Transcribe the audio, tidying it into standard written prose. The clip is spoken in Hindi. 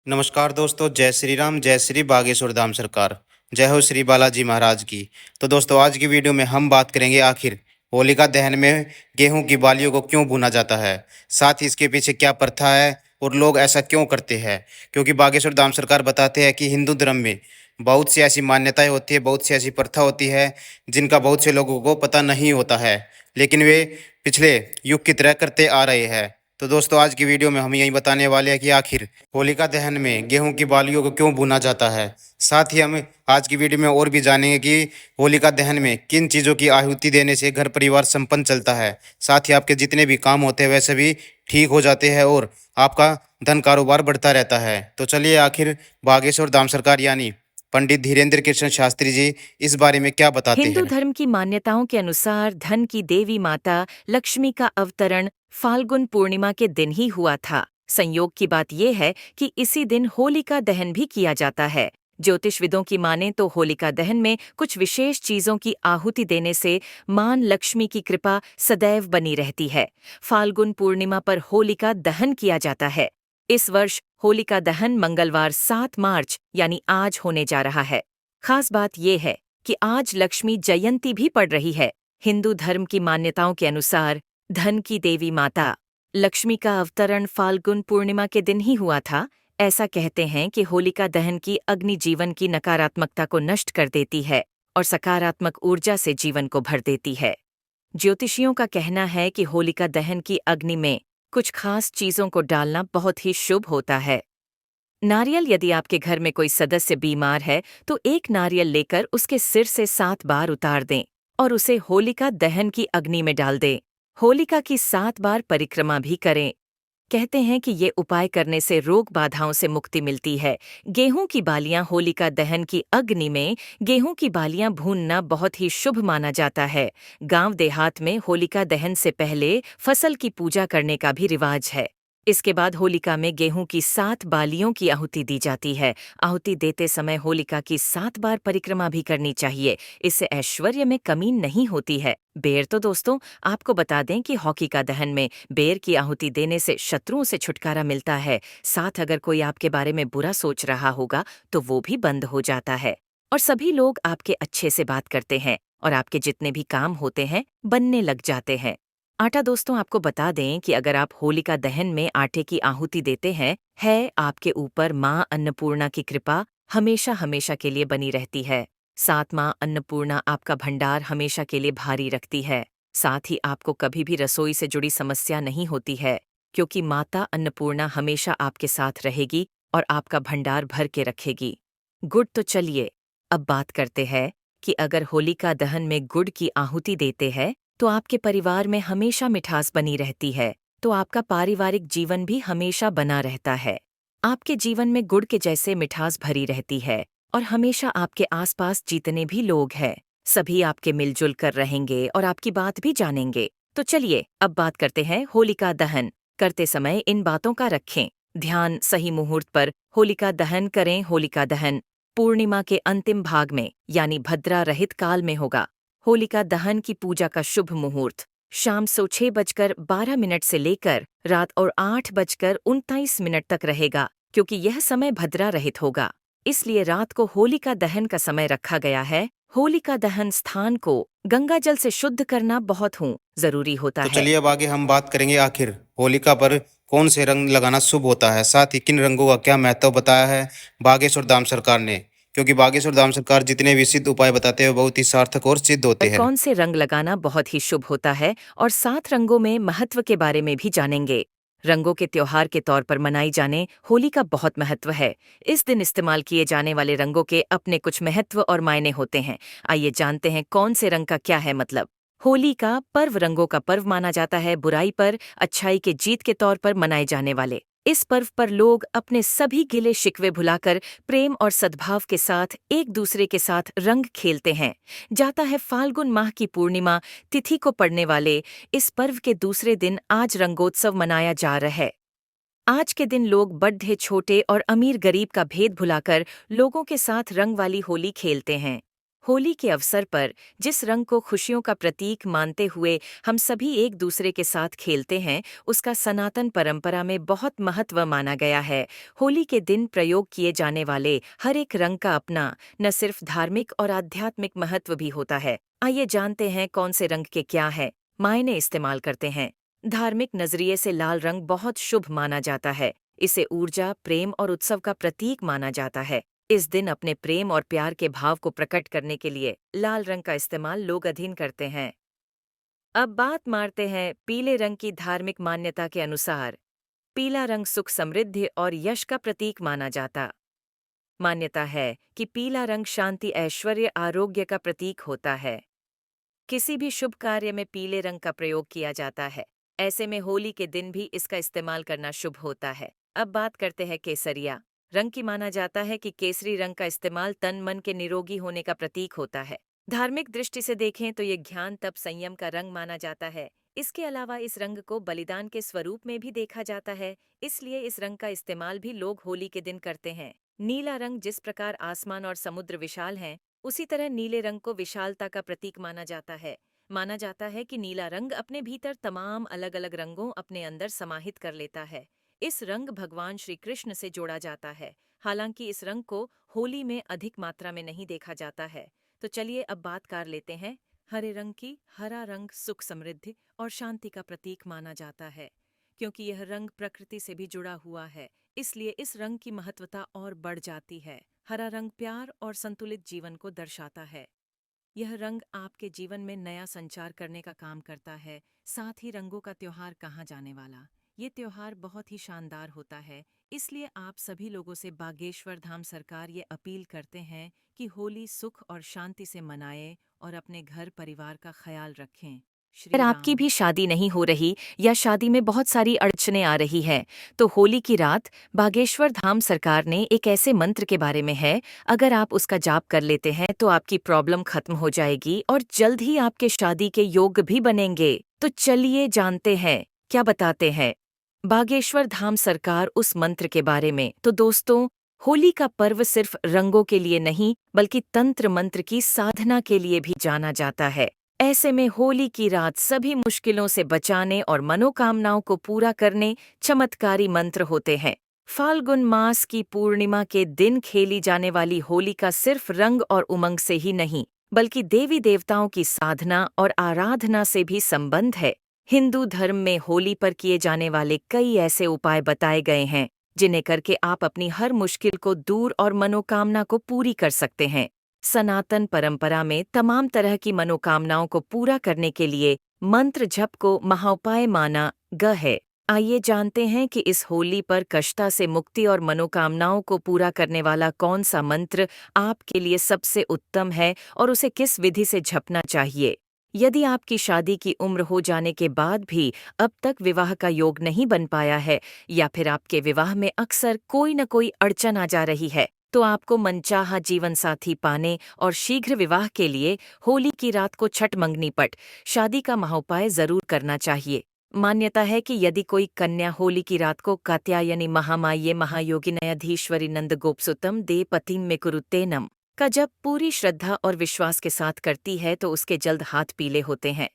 नमस्कार दोस्तों, जय श्री राम, जय श्री बागेश्वर धाम सरकार, जय हो श्री बालाजी महाराज की। तो दोस्तों, आज की वीडियो में हम बात करेंगे आखिर होलिका दहन में गेहूं की बालियों को क्यों भुना जाता है, साथ ही इसके पीछे क्या प्रथा है और लोग ऐसा क्यों करते हैं। क्योंकि बागेश्वर धाम सरकार बताते हैं कि हिंदू धर्म में बहुत सी ऐसी मान्यताएं होती है, बहुत सी ऐसी प्रथा होती है जिनका बहुत से लोगों को पता नहीं होता है, लेकिन वे पिछले युग की तरह करते आ रहे हैं। तो दोस्तों, आज की वीडियो में हम यही बताने वाले हैं कि आखिर होलिका दहन में गेहूं की बालियों को क्यों भुना जाता है। साथ ही हम आज की वीडियो में और भी जानेंगे कि होलिका दहन में किन चीज़ों की आहुति देने से घर परिवार संपन्न चलता है। साथ ही आपके जितने भी काम होते हैं वैसे भी ठीक हो जाते हैं और आपका धन कारोबार बढ़ता रहता है। तो चलिए, आखिर बागेश्वर धाम सरकार यानी पंडित धीरेन्द्र कृष्ण शास्त्री जी इस बारे में क्या बताते हिंदू हैं। धर्म की मान्यताओं के अनुसार धन की देवी माता लक्ष्मी का अवतरण फाल्गुन पूर्णिमा के दिन ही हुआ था। संयोग की बात यह है कि इसी दिन होलिका दहन भी किया जाता है। ज्योतिषविदों की माने तो होलिका दहन में कुछ विशेष चीजों की आहुति देने से मां लक्ष्मी की कृपा सदैव बनी रहती है। फाल्गुन पूर्णिमा पर होलिका दहन किया जाता है। इस वर्ष होलिका दहन मंगलवार 7 मार्च यानी आज होने जा रहा है। खास बात यह है कि आज लक्ष्मी जयंती भी पड़ रही है। हिंदू धर्म की मान्यताओं के अनुसार धन की देवी माता लक्ष्मी का अवतरण फाल्गुन पूर्णिमा के दिन ही हुआ था। ऐसा कहते हैं कि होलिका दहन की अग्नि जीवन की नकारात्मकता को नष्ट कर देती है और सकारात्मक ऊर्जा से जीवन को भर देती है। ज्योतिषियों का कहना है कि होलिका दहन की अग्नि में कुछ खास चीजों को डालना बहुत ही शुभ होता है। नारियल, यदि आपके घर में कोई सदस्य बीमार है तो एक नारियल लेकर उसके सिर से 7 बार उतार दें और उसे होलिका दहन की अग्नि में डाल दें। होलिका की 7 बार परिक्रमा भी करें। कहते हैं कि ये उपाय करने से रोग बाधाओं से मुक्ति मिलती है। गेहूं की बालियां होलिका दहन की अग्नि में गेहूं की बालियां भूनना बहुत ही शुभ माना जाता है। गांव देहात में होलिका दहन से पहले फसल की पूजा करने का भी रिवाज है। इसके बाद होलिका में गेहूं की 7 बालियों की आहुति दी जाती है। आहुति देते समय होलिका की 7 बार परिक्रमा भी करनी चाहिए। इससे ऐश्वर्य में कमी नहीं होती है। बेर तो दोस्तों, आपको बता दें कि होलिका दहन में बेर की आहुति देने से शत्रुओं से छुटकारा मिलता है। साथ अगर कोई आपके बारे में बुरा सोच रहा होगा तो वो भी बंद हो जाता है और सभी लोग आपके अच्छे से बात करते हैं और आपके जितने भी काम होते हैं बनने लग जाते हैं। आटा, दोस्तों आपको बता दें कि अगर आप होलिका दहन में आटे की आहुति देते हैं, है आपके ऊपर मां अन्नपूर्णा की कृपा हमेशा हमेशा के लिए बनी रहती है। साथ मां अन्नपूर्णा आपका भंडार हमेशा के लिए भारी रखती है। साथ ही आपको कभी भी रसोई से जुड़ी समस्या नहीं होती है, क्योंकि माता अन्नपूर्णा हमेशा आपके साथ रहेगी और आपका भंडार भर के रखेगी। गुड़, तो चलिए अब बात करते हैं कि अगर होलिका दहन में गुड़ की आहुति देते हैं तो आपके परिवार में हमेशा मिठास बनी रहती है, तो आपका पारिवारिक जीवन भी हमेशा बना रहता है। आपके जीवन में गुड़ के जैसे मिठास भरी रहती है और हमेशा आपके आसपास जितने भी लोग हैं सभी आपके मिलजुल कर रहेंगे और आपकी बात भी जानेंगे। तो चलिए अब बात करते हैं होलिका दहन करते समय इन बातों का रखें ध्यान। सही मुहूर्त पर होलिका दहन करें। होलिका दहन पूर्णिमा के अंतिम भाग में यानी भद्रा रहित काल में होगा। होलिका दहन की पूजा का शुभ मुहूर्त शाम 6:12 से लेकर रात और 8:29 तक रहेगा, क्योंकि यह समय भद्रा रहित होगा, इसलिए रात को होलिका दहन का समय रखा गया है। होलिका दहन स्थान को गंगा जल से शुद्ध करना बहुत जरूरी होता तो है। चलिए, अब आगे हम बात करेंगे आखिर होलिका पर कौन से रंग लगाना शुभ होता है, साथ ही किन रंगों का क्या महत्व बताया है बागेश्वर धाम सरकार ने। क्योंकि बागेश्वर धाम सरकार जितने भी सिद्ध उपाय बताते हैं वो बहुत ही सार्थक और सिद्ध होते पर हैं। कौन से रंग लगाना बहुत ही शुभ होता है और 7 रंगों में महत्व के बारे में भी जानेंगे। रंगों के त्योहार के तौर पर मनाई जाने होली का बहुत महत्व है। इस दिन इस्तेमाल किए जाने वाले रंगों के अपने कुछ महत्व और मायने होते हैं। आइए जानते हैं कौन से रंग का क्या है मतलब। होली का पर्व रंगों का पर्व माना जाता है। बुराई पर अच्छाई के जीत के तौर पर मनाए जाने वाले इस पर्व पर लोग अपने सभी गिले शिकवे भुलाकर प्रेम और सद्भाव के साथ एक दूसरे के साथ रंग खेलते हैं। जाता है फाल्गुन माह की पूर्णिमा तिथि को पड़ने वाले इस पर्व के दूसरे दिन आज रंगोत्सव मनाया जा रहा है। आज के दिन लोग बड़े छोटे और अमीर गरीब का भेद भुलाकर लोगों के साथ रंग वाली होली खेलते हैं। होली के अवसर पर जिस रंग को खुशियों का प्रतीक मानते हुए हम सभी एक दूसरे के साथ खेलते हैं, उसका सनातन परंपरा में बहुत महत्व माना गया है। होली के दिन प्रयोग किए जाने वाले हर एक रंग का अपना न सिर्फ धार्मिक और आध्यात्मिक महत्व भी होता है। आइए जानते हैं कौन से रंग के क्या है मायने इस्तेमाल करते हैं। धार्मिक नजरिए से लाल रंग बहुत शुभ माना जाता है। इसे ऊर्जा, प्रेम और उत्सव का प्रतीक माना जाता है। इस दिन अपने प्रेम और प्यार के भाव को प्रकट करने के लिए लाल रंग का इस्तेमाल लोग अधिन करते हैं। अब बात मारते हैं पीले रंग की धार्मिक मान्यता के अनुसार। पीला रंग सुख, समृद्धि और यश का प्रतीक माना जाता। मान्यता है कि पीला रंग शांति, ऐश्वर्य, आरोग्य का प्रतीक होता है। किसी भी शुभ कार्य में पीले रंग का प्रयोग किया जाता है। ऐसे में होली के दिन भी इसका इस्तेमाल करना शुभ होता है। अब बात करते हैं केसरिया रंग की। माना जाता है कि केसरी रंग का इस्तेमाल तन मन के निरोगी होने का प्रतीक होता है। धार्मिक दृष्टि से देखें तो ये ज्ञान, तप, संयम का रंग माना जाता है। इसके अलावा इस रंग को बलिदान के स्वरूप में भी देखा जाता है, इसलिए इस रंग का इस्तेमाल भी लोग होली के दिन करते हैं। नीला रंग जिस प्रकार आसमान और समुद्र विशाल हैं, उसी तरह नीले रंग को विशालता का प्रतीक माना जाता है। माना जाता है कि नीला रंग अपने भीतर तमाम अलग अलग रंगों अपने अंदर समाहित कर लेता है। इस रंग भगवान श्री कृष्ण से जोड़ा जाता है। हालांकि इस रंग को होली में अधिक मात्रा में नहीं देखा जाता है। तो चलिए अब बात कर लेते हैं हरे रंग की। हरा रंग सुख, समृद्धि और शांति का प्रतीक माना जाता है। क्योंकि यह रंग प्रकृति से भी जुड़ा हुआ है, इसलिए इस रंग की महत्वता और बढ़ जाती है। हरा रंग प्यार और संतुलित जीवन को दर्शाता है। यह रंग आपके जीवन में नया संचार करने का काम करता है। साथ ही रंगों का त्योहार कहा जाने वाला ये त्योहार बहुत ही शानदार होता है। इसलिए आप सभी लोगों से बागेश्वर धाम सरकार ये अपील करते हैं कि होली सुख और शांति से मनाएं और अपने घर परिवार का ख्याल रखें। अगर श्री आपकी राम। भी शादी नहीं हो रही या शादी में बहुत सारी अड़चनें आ रही हैं, तो होली की रात बागेश्वर धाम सरकार ने एक ऐसे मंत्र के बारे में है, अगर आप उसका जाप कर लेते हैं तो आपकी प्रॉब्लम खत्म हो जाएगी और जल्द ही आपके शादी के योग भी बनेंगे। तो चलिए जानते हैं क्या बताते हैं बागेश्वर धाम सरकार उस मंत्र के बारे में। तो दोस्तों, होली का पर्व सिर्फ रंगों के लिए नहीं बल्कि तंत्र मंत्र की साधना के लिए भी जाना जाता है। ऐसे में होली की रात सभी मुश्किलों से बचाने और मनोकामनाओं को पूरा करने चमत्कारी मंत्र होते हैं। फाल्गुन मास की पूर्णिमा के दिन खेली जाने वाली होली का सिर्फ रंग और उमंग से ही नहीं बल्कि देवी देवताओं की साधना और आराधना से भी संबंध है। हिंदू धर्म में होली पर किए जाने वाले कई ऐसे उपाय बताए गए हैं जिन्हें करके आप अपनी हर मुश्किल को दूर और मनोकामना को पूरी कर सकते हैं। सनातन परंपरा में तमाम तरह की मनोकामनाओं को पूरा करने के लिए मंत्र जप को महाउपाय माना गया है। आइए जानते हैं कि इस होली पर कष्टा से मुक्ति और मनोकामनाओं को पूरा करने वाला कौन सा मंत्र आपके लिए सबसे उत्तम है और उसे किस विधि से जपना चाहिए। यदि आपकी शादी की उम्र हो जाने के बाद भी अब तक विवाह का योग नहीं बन पाया है या फिर आपके विवाह में अक्सर कोई न कोई अड़चन आ जा रही है, तो आपको मनचाहा जीवन साथी पाने और शीघ्र विवाह के लिए होली की रात को छठ मंगनी पट शादी का महाउपाय जरूर करना चाहिए। मान्यता है कि यदि कोई कन्या होली की रात को कात्यायनी महामाये महायोगिनयाधीश्वरी नंद गोपसुतम दे पतिम में कुरुतेनम का जब पूरी श्रद्धा और विश्वास के साथ करती है तो उसके जल्द हाथ पीले होते हैं।